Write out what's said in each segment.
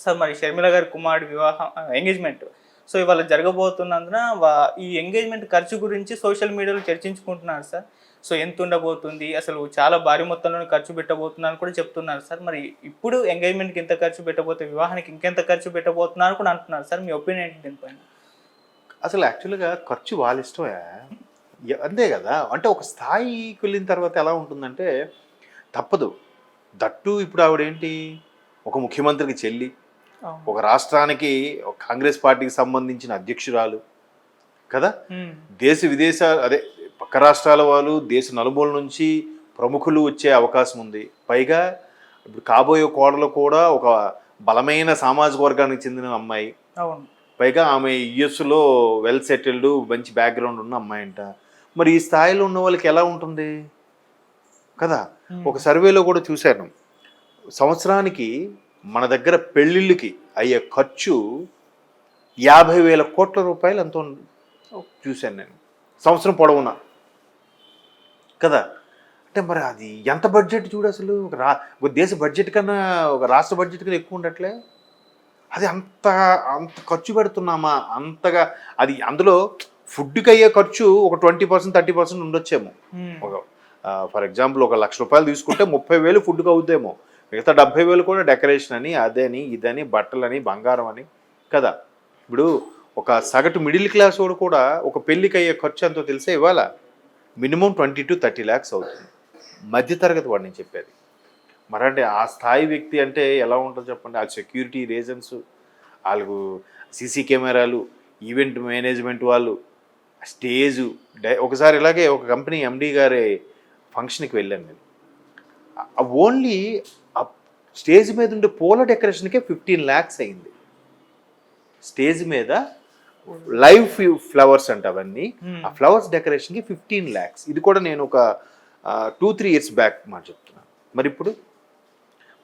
Sir మరి షర్మిల గారి కుమారుడి వివాహం ఎంగేజ్మెంట్ సో ఇవాళ జరగబోతున్నందున ఈ ఎంగేజ్మెంట్ ఖర్చు గురించి సోషల్ మీడియాలో చర్చించుకుంటున్నారు సార్. సో ఎంత ఉండబోతుంది, అసలు చాలా భారీ మొత్తంలో ఖర్చు పెట్టబోతున్నారని కూడా చెప్తున్నారు సార్. మరి ఇప్పుడు ఎంగేజ్మెంట్కి ఇంత ఖర్చు పెట్టబోతే వివాహానికి ఇంకెంత ఖర్చు పెట్టబోతున్నారు కూడా అంటున్నారు సార్. మీ ఒపీనియన్ ఏంటి దీనిపైన? అసలు యాక్చువల్గా ఖర్చు వాళ్ళ ఇష్టమే, అంతే కదా. అంటే ఒక స్థాయికి వెళ్ళిన తర్వాత ఎలా ఉంటుందంటే తప్పదు. దట్టు ఇప్పుడు ఆవిడేంటి ఒక ముఖ్యమంత్రికి చెల్లి, ఒక రాష్ట్రానికి ఒక కాంగ్రెస్ పార్టీకి సంబంధించిన అధ్యక్షురాలు కదా. దేశ విదేశాలు అదే పక్క రాష్ట్రాల వాళ్ళు, దేశ నలుమూల నుంచి ప్రముఖులు వచ్చే అవకాశం ఉంది. పైగా ఇప్పుడు కాబోయే కోడలు కూడా ఒక బలమైన సామాజిక వర్గానికి చెందిన అమ్మాయి. పైగా ఆమె యుఎస్లో వెల్ సెటిల్డ్, మంచి బ్యాక్గ్రౌండ్ ఉన్న అమ్మాయి అంట. మరి ఈ స్థాయిలో ఉన్న వాళ్ళకి ఎలా ఉంటుంది కదా. ఒక సర్వేలో కూడా చూశాను, సంవత్సరానికి మన దగ్గర పెళ్ళిళ్ళకి అయ్యే ఖర్చు 50,000 కోట్ల రూపాయలు ఎంతో చూశాను నేను సంవత్సరం పొడవునా కదా. అంటే మరి అది ఎంత బడ్జెట్ చూడు అసలు. ఒక దేశ బడ్జెట్ కన్నా ఒక రాష్ట్ర బడ్జెట్ కన్నా ఎక్కువ ఉండట్లే. అది అంత ఖర్చు పెడుతున్నామా అంతగా. అది అందులో ఫుడ్కి అయ్యే ఖర్చు ఒక 20% 30% ఉండొచ్చేమో. ఒక ఫర్ ఎగ్జాంపుల్ ఒక ₹1,00,000 తీసుకుంటే 30,000 ఫుడ్కి అవుద్దేమో. మిగతా 70,000 కూడా డెకరేషన్ అని, అదని ఇదని, బట్టలని, బంగారం అని కదా. ఇప్పుడు ఒక సగటు మిడిల్ క్లాస్ వాడు కూడా ఒక పెళ్ళికి అయ్యే ఖర్చు ఎంతో తెలిసే ఇవాళ మినిమం 20 to 30 lakhs అవుతుంది. మధ్యతరగతి వాడు నేను చెప్పేది. మరంటే ఆ స్థాయి వ్యక్తి అంటే ఎలా ఉంటుందో చెప్పండి. ఆ సెక్యూరిటీ రీజన్స్, వాళ్ళకు సీసీ కెమెరాలు, ఈవెంట్ మేనేజ్మెంట్ వాళ్ళు, స్టేజు. ఒకసారి ఇలాగే ఒక కంపెనీ ఎండి గారి ఫంక్షన్కి వెళ్ళాను నేను. ఓన్లీ ఆ స్టేజ్ మీద ఉండే పూల డెకరేషన్కే 15 lakhs అయింది. స్టేజ్ మీద లైవ్ ఫ్లవర్స్ అంట అవన్నీ, ఆ ఫ్లవర్స్ డెకరేషన్కి 15 lakhs. ఇది కూడా నేను ఒక 2-3 years బ్యాక్ మాట చెప్తున్నాను. మరి ఇప్పుడు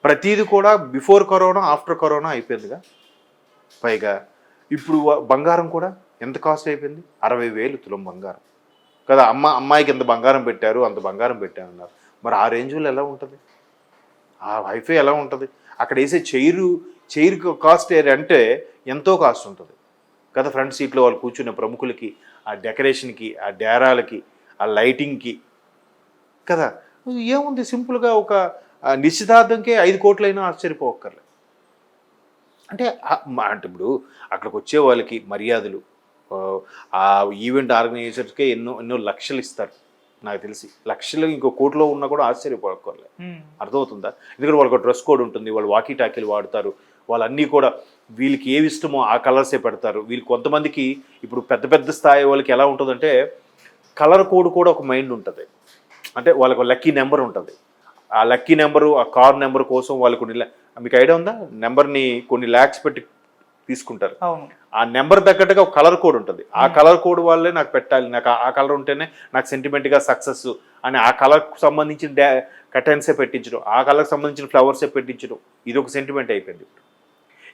ప్రతిదీ కూడా బిఫోర్ కరోనా ఆఫ్టర్ కరోనా అయిపోయిందిగా. పైగా ఇప్పుడు బంగారం కూడా ఎంత కాస్ట్ అయిపోయింది, 60,000 తులం బంగారం కదా. అమ్మాయికి ఎంత బంగారం పెట్టారు, అంత బంగారం పెట్టారు అన్నారు. మరి ఆ రేంజ్లో ఎలా ఉంటుంది, ఆ వైఫై ఎలా ఉంటుంది. అక్కడ వేసే చైర్ కాస్ట్ అంటే ఎంతో కాస్ట్ ఉంటుంది కదా. ఫ్రంట్ సీట్లో వాళ్ళు కూర్చునే ప్రముఖులకి, ఆ డెకరేషన్కి, ఆ డేరాలకి, ఆ లైటింగ్కి కదా. ఏముంది సింపుల్గా ఒక నిశ్చితార్థంకే 5 కోట్లైనా ఆశ్చర్యపోక్కర్లే. అంటే ఇప్పుడు అక్కడికి వచ్చే వాళ్ళకి మర్యాదలు, ఆ ఈవెంట్ ఆర్గనైజర్స్కే ఎన్నో లక్షలు ఇస్తారు నాకు తెలిసి. లక్షలు ఇంకో కోట్లో ఉన్నా కూడా ఆశ్చర్యపోక్కర్లే. అర్థమవుతుందా? ఎందుకంటే వాళ్ళకి డ్రెస్ కోడ్ ఉంటుంది, వాళ్ళు వాకీ టాకీలు వాడతారు, వాళ్ళన్నీ కూడా వీళ్ళకి ఏవి ఇష్టమో ఆ కలర్సే పెడతారు. వీళ్ళు కొంతమందికి ఇప్పుడు పెద్ద స్థాయి వాళ్ళకి ఎలా ఉంటుందంటే కలర్ కోడ్ కూడా ఒక మైండ్ ఉంటుంది. అంటే వాళ్ళకు లక్కీ నెంబర్ ఉంటుంది. ఆ లక్కీ నెంబరు, ఆ కార్ నెంబర్ కోసం వాళ్ళు కొన్ని, మీకు ఐడియా ఉందా, నెంబర్ని కొన్ని lakhs పెట్టి తీసుకుంటారు. ఆ నెంబర్ తగ్గట్టుగా ఒక కలర్ కోడ్ ఉంటుంది. ఆ కలర్ కోడ్ వాళ్ళే నాకు పెట్టాలి, నాకు ఆ కలర్ ఉంటేనే నాకు సెంటిమెంట్గా సక్సెస్ అని ఆ కలర్కు సంబంధించిన కర్టెన్సే పెట్టించడం, ఆ కలర్కి సంబంధించిన ఫ్లవర్సే పెట్టించడం, ఇది ఒక సెంటిమెంట్ అయిపోయింది.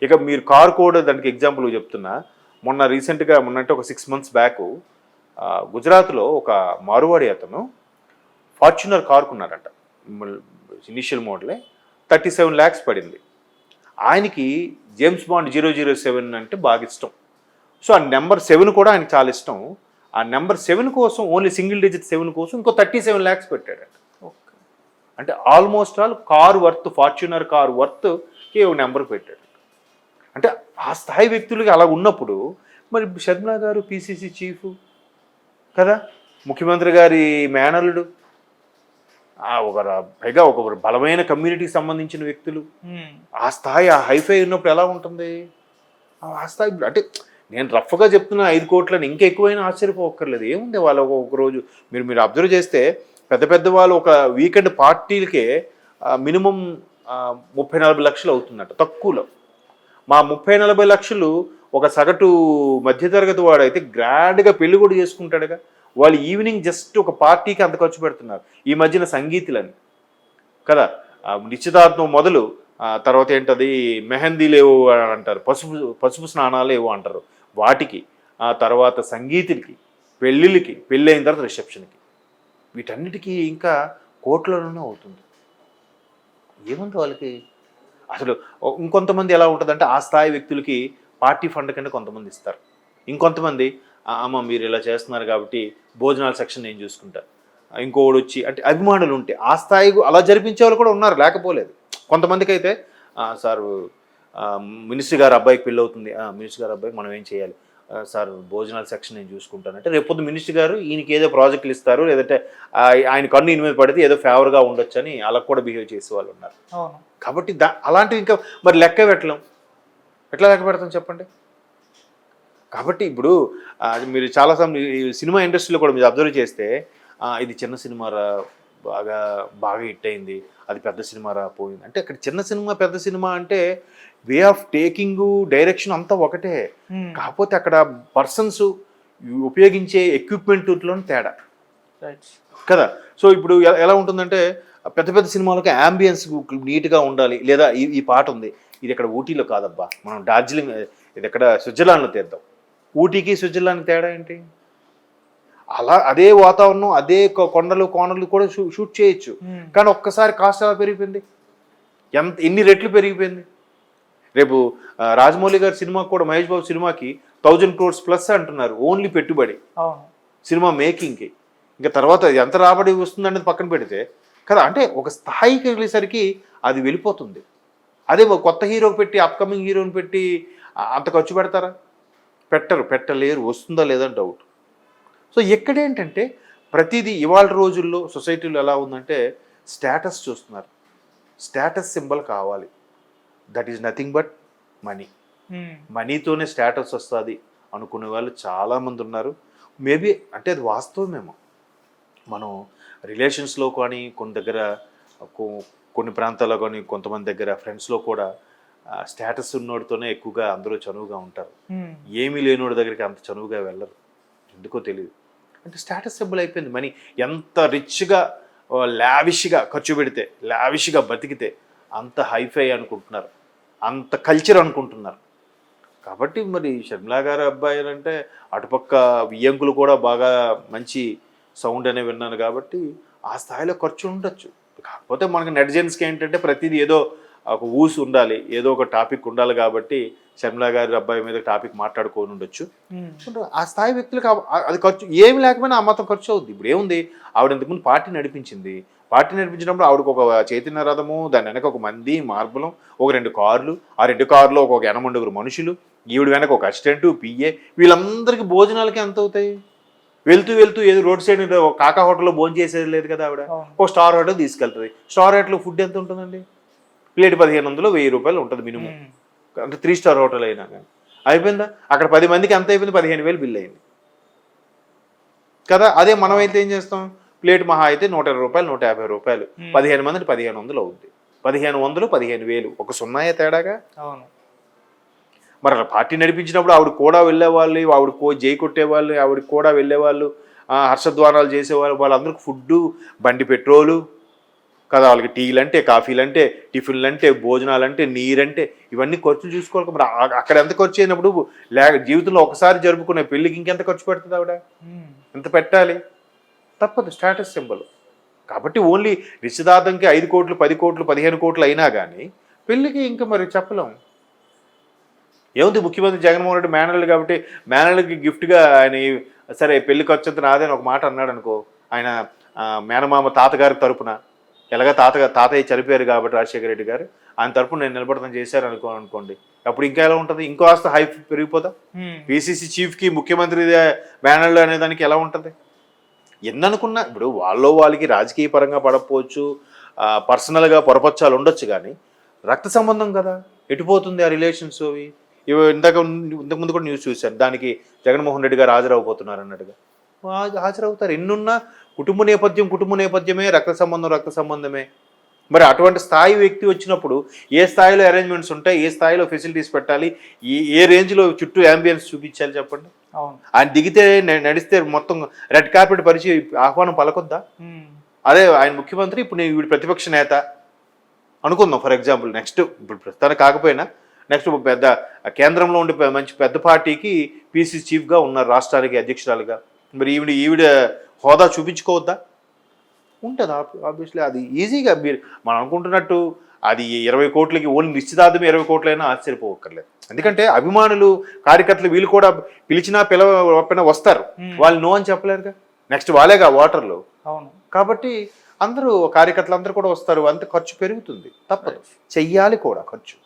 ఇక మీరు కార్ కోడ్ దానికి ఎగ్జాంపుల్ చెప్తున్నా. రీసెంట్గా మొన్నంటే ఒక 6 months బ్యాక్ గుజరాత్లో ఒక మారువాడి అతను ఫార్చునర్ కార్ కొన్నారంట. ఇనిషియల్ మోడలే 37 lakhs పడింది. ఆయనకి జేమ్స్ బాండ్ 007 అంటే బాగా ఇష్టం. సో ఆ నెంబర్ 7 కూడా ఆయనకి చాలా ఇష్టం. ఆ నెంబర్ 7 కోసం, ఓన్లీ సింగిల్ డిజిట్ 7 కోసం ఇంకో 37 lakhs పెట్టాడంట. అంటే almost all car worth, Fortuner car వర్త్కి ఒక నెంబర్ పెట్టాడు. అంటే ఆ స్థాయి వ్యక్తులకి అలా ఉన్నప్పుడు మరి షర్మిల గారు పిసిసి చీఫ్ కదా, ముఖ్యమంత్రి గారి మేనల్లుడు, పైగా ఒక బలమైన కమ్యూనిటీకి సంబంధించిన వ్యక్తులు, ఆ స్థాయి, ఆ హైఫై ఉన్నప్పుడు ఎలా ఉంటుంది ఆ స్థాయి. అంటే నేను రఫ్గా చెప్తున్నా 5 కోట్లని, ఇంకా ఎక్కువైనా ఆశ్చర్యపోక్కర్లేదు. ఏముంది వాళ్ళ ఒక రోజు మీరు అబ్జర్వ్ చేస్తే పెద్ద వాళ్ళు ఒక వీకెండ్ పార్టీలకే మినిమం 30-40 లక్షలు అవుతుందంట తక్కువలో. మా 30-40 లక్షలు ఒక సగటు మధ్యతరగతి వాడు అయితే గ్రాండ్గా పెళ్లి కూడా చేసుకుంటాడుగా. వాళ్ళు ఈవినింగ్ జస్ట్ ఒక పార్టీకి అంత ఖర్చు పెడుతున్నారు. ఈ మధ్యన సంగీతులని కదా, నిశ్చితార్థం మొదలు తర్వాత ఏంటది మెహందీలు ఏవో అంటారు, పసుపు స్నానాలు ఏవో అంటారు, వాటికి ఆ తర్వాత సంగీతులకి, పెళ్ళిళ్ళకి, పెళ్ళి అయిన తర్వాత రిసెప్షన్కి, వీటన్నిటికీ ఇంకా కోట్లలోనే అవుతుంది. ఏముంది వాళ్ళకి. అసలు ఇంకొంతమంది ఎలా ఉంటుందంటే ఆ స్థాయి వ్యక్తులకి పార్టీ ఫండ్ కింద కొంతమంది ఇస్తారు. ఇంకొంతమంది అమ్మ మీరు ఇలా చేస్తున్నారు కాబట్టి భోజనాల సెక్షన్ నేను చూసుకుంటా. ఇంకోడు వచ్చి అంటే అభిమానులు ఉంటే ఆ స్థాయి అలా జరిపించే వాళ్ళు కూడా ఉన్నారు, లేకపోలేదు. కొంతమందికి అయితే సార్ మినిస్టర్ గారు అబ్బాయికి పెళ్ళి అవుతుంది, మినిస్టర్ గారు అబ్బాయికి మనం ఏం చేయాలి సార్ భోజనాల సెక్షన్ నేను చూసుకుంటానంటే రేపొద్దు మినిస్టర్ గారు ఈయనకి ఏదో ప్రాజెక్టులు ఇస్తారు, లేదంటే ఆయన కన్ను ఈయన మీద పడితే ఏదో ఫేవర్గా ఉండొచ్చు అని అలా కూడా బిహేవ్ చేసే వాళ్ళు ఉన్నారు. కాబట్టి అలాంటివి ఇంకా మరి లెక్క పెట్టలేం, ఎట్లా లెక్క పెడతాం చెప్పండి. కాబట్టి ఇప్పుడు మీరు చాలాసార్లు ఈ సినిమా ఇండస్ట్రీలో కూడా మీరు అబ్జర్వ్ చేస్తే ఇది చిన్న సినిమా బాగా బాగా హిట్ అయింది, అది పెద్ద సినిమా పోయింది అంటే అక్కడ చిన్న సినిమా పెద్ద సినిమా అంటే వే ఆఫ్ టేకింగ్ డైరెక్షన్ అంతా ఒకటే, కాకపోతే అక్కడ పర్సన్స్ ఉపయోగించే ఎక్విప్మెంట్లోనే తేడా కదా. సో ఇప్పుడు ఎలా ఉంటుందంటే పెద్ద పెద్ద సినిమాలకి యాంబియన్స్ నీట్గా ఉండాలి, లేదా ఈ పాట ఉంది ఇది ఇక్కడ ఊటీలో కాదబ్బా మనం డార్జిలింగ్ ఇది ఎక్కడ స్విట్జర్లాండ్లో తీద్దాం, ఊటీకి స్విట్జర్లాండ్కి తేడా ఏంటి. అలా అదే వాతావరణం అదే కొండలు కోనలు కూడా షూట్ చేయొచ్చు, కానీ ఒక్కసారి కాస్ట్ ఎలా పెరిగిపోయింది, ఎన్ని రెట్లు పెరిగిపోయింది. రేపు రాజమౌళి గారి సినిమా కూడా మహేష్ బాబు సినిమాకి 1000 crores ప్లస్ అంటున్నారు ఓన్లీ పెట్టుబడి సినిమా మేకింగ్కి. ఇంకా తర్వాత ఎంత రాబడి వస్తుందనేది పక్కన పెడితే కదా, అంటే ఒక స్థాయికి వెళ్ళేసరికి అది వెళ్ళిపోతుంది. అదే కొత్త హీరోకి పెట్టి అప్కమింగ్ హీరోని పెట్టి అంత ఖర్చు పెడతారా, పెట్టలేరు, వస్తుందా లేదా డౌట్. సో ఎక్కడేంటంటే ప్రతిదీ ఇవాళ రోజుల్లో సొసైటీలో ఎలా ఉందంటే స్టేటస్ చూస్తున్నారు, స్టేటస్ సింబల్ కావాలి, that is nothing but money, మనీతోనే స్టేటస్ వస్తుంది అనుకునే వాళ్ళు చాలామంది ఉన్నారు. మేబీ అంటే అది వాస్తవమేమో, మనం రిలేషన్స్లో కానీ కొన్ని దగ్గర కొన్ని ప్రాంతాల్లో కానీ కొంతమంది దగ్గర ఫ్రెండ్స్లో కూడా స్టేటస్ ఉన్నోడితోనే ఎక్కువగా అందరూ చనువుగా ఉంటారు, ఏమీ లేనోడి దగ్గరికి అంత చనువుగా వెళ్ళరు, ఎందుకో తెలియదు. అంటే స్టేటస్ సింబల్ అయిపోయింది మనీ. ఎంత రిచ్గా లావిష్గా ఖర్చు పెడితే లావిష్గా బతికితే అంత హైఫై అనుకుంటున్నారు, అంత కల్చర్ అనుకుంటున్నారు. కాబట్టి మరి షర్మిలా గారి అబ్బాయి అంటే అటుపక్క వియ్యంకులు కూడా బాగా మంచి సౌండ్ అనే విన్నాను, కాబట్టి ఆ స్థాయిలో ఖర్చు ఉండొచ్చు. కాకపోతే మనకి నెటిజన్స్కి ఏంటంటే ప్రతిదీ ఏదో ఒక ఊసు ఉండాలి, ఏదో ఒక టాపిక్ ఉండాలి, కాబట్టి షర్మిలా గారి అబ్బాయి మీద టాపిక్ మాట్లాడుకొని ఉండొచ్చు. ఆ స్థాయి వ్యక్తులకు అది ఖర్చు ఏమి లేకపోయినా ఆ మాత్రం ఖర్చు అవుద్ది. ఇప్పుడు ఏముంది, ఆవిడ ఇంతకుముందు పార్టీ నడిపించింది, పార్టీ నడిపించినప్పుడు ఆవిడకు ఒక చైతన్య రథము, దాని వెనక ఒక మంది మార్బలం, ఒక 2 కార్లు, ఆ 2 కార్లో ఒక 80 మనుషులు, ఈవిడ వెనక ఒక అసిస్టెంటు పిఏ, వీళ్ళందరికీ భోజనాలకి ఎంత అవుతాయి. వెళ్తూ ఏదో రోడ్ సైడ్ కాకా హోటల్లో భోజనం చేసేది లేదు కదా ఆవిడ, ఒక స్టార్ హోటల్ తీసుకెళ్తుంది. స్టార్ హోటల్లో ఫుడ్ ఎంత ఉంటుందండి, ప్లేట్ 1500 1000 రూపాయలు ఉంటుంది మినిమం, అంటే 3 స్టార్ హోటల్ అయినా కానీ అయిపోయిందా. అక్కడ 10 మందికి ఎంత అయిపోయింది, 15,000 బిల్ అయింది కదా. అదే మనం అయితే ఏం చేస్తాం, ప్లేట్ మహా అయితే 120 రూపాయలు 150 రూపాయలు, 15 మందికి 1500 అవుద్ది, 1500 15,000 ఒక సున్నాయే తేడాగా. మరి అలా పార్టీ నడిపించినప్పుడు ఆవిడ కూడా వెళ్ళేవాళ్ళు, ఆవిడ జై కొట్టేవాళ్ళు, ఆవిడ కూడా వెళ్ళేవాళ్ళు, హర్షద్వారాలు చేసేవాళ్ళు, వాళ్ళందరికీ ఫుడ్డు, బండి పెట్రోలు కదా, వాళ్ళకి టీలు అంటే కాఫీలు అంటే టిఫిన్లు అంటే భోజనాలు అంటే నీరంటే ఇవన్నీ ఖర్చులు చూసుకోవాలి. మరి అక్కడ ఎంత ఖర్చు అయినప్పుడు జీవితంలో ఒకసారి జరుపుకునే పెళ్ళికి ఇంకెంత ఖర్చు పెడుతుంది ఆవిడ, ఎంత పెట్టాలి, తప్పదు స్టేటస్ సింబల్. కాబట్టి ఓన్లీ నిశ్చితార్థంకి 5 కోట్లు 10 కోట్లు 15 కోట్లు అయినా కానీ పెళ్ళికి ఇంకా మరి చెప్పలేం. ఏముంది, ముఖ్యమంత్రి జగన్మోహన్ రెడ్డి మేనల్డ్ కాబట్టి మేనల్డ్కి గిఫ్ట్గా ఆయన సరే పెళ్లి ఖర్చు అంతా నాదే అని ఒక మాట అన్నాడు అనుకో, ఆయన మేనమామ తాతగారి తరపున ఎలాగా తాతయ్య చనిపోయారు కాబట్టి రాజశేఖర రెడ్డి గారు ఆయన తరపున నేను నిలబడతాను చేశారు అనుకోండి, అప్పుడు ఇంకా ఎలా ఉంటుంది, ఇంకో ఆస్త హై పెరిగిపోదా. పిసిసి చీఫ్కి ముఖ్యమంత్రి మేనల్డ్ అనే దానికి ఎలా ఉంటుంది, ఎన్ననుకున్నా ఇప్పుడు వాళ్ళకి రాజకీయ పరంగా పడకపోవచ్చు, పర్సనల్గా పొరపచ్చాలు ఉండొచ్చు, కానీ రక్త సంబంధం కదా, ఎటుపోతుంది ఆ రిలేషన్స్. అవి ఇంతకుముందు కూడా న్యూస్ చూశాను, దానికి జగన్మోహన్ రెడ్డి గారు హాజరవబోతున్నారు అన్నట్టుగా. హాజరవుతారు, ఎన్నున్నా కుటుంబ నేపథ్యమే, రక్త సంబంధమే. మరి అటువంటి స్థాయి వ్యక్తి వచ్చినప్పుడు ఏ స్థాయిలో అరేంజ్మెంట్స్ ఉంటాయి, ఏ స్థాయిలో ఫెసిలిటీస్ పెట్టాలి, ఏ రేంజ్లో చుట్టూ యాంబియన్స్ చూపించాలి చెప్పండి. ఆయన దిగితే నడిస్తే మొత్తం రెడ్ కార్పెట్ పరిచి ఆహ్వానం పలకొద్దా. అదే ఆయన ముఖ్యమంత్రి, ఇప్పుడు నేను వీడి ప్రతిపక్ష నేత అనుకుందాం ఫర్ ఎగ్జాంపుల్, నెక్స్ట్ ఇప్పుడు ప్రస్తుతానికి కాకపోయినా నెక్స్ట్ పెద్ద కేంద్రంలో ఉండే మంచి పెద్ద పార్టీకి పిసిసి చీఫ్గా ఉన్నారు, రాష్ట్రానికి అధ్యక్షురాలుగా, మరి ఈవిడ హోదా చూపించుకోవద్దా. ఉంటుంది. ఆబ్వియస్లీ అది ఈజీగా మీరు మనం అనుకుంటున్నట్టు అది 20 కోట్లకి ఓన్లీ నిశ్చితార్థం 20 కోట్లైనా ఆశ్చర్యపోవక్కర్లేదు. ఎందుకంటే అభిమానులు కార్యకర్తలు వీళ్ళు కూడా పిలిచినా పిలవకపోయినా వస్తారు. వాళ్ళు నో అని చెప్పలేరుగా, నెక్స్ట్ వాళ్ళేగా ఓటర్లు. అవును. కాబట్టి అందరూ కార్యకర్తలు అందరూ కూడా వస్తారు. అంత ఖర్చు పెరుగుతుంది, తప్పదు, చెయ్యాలి కూడా ఖర్చు.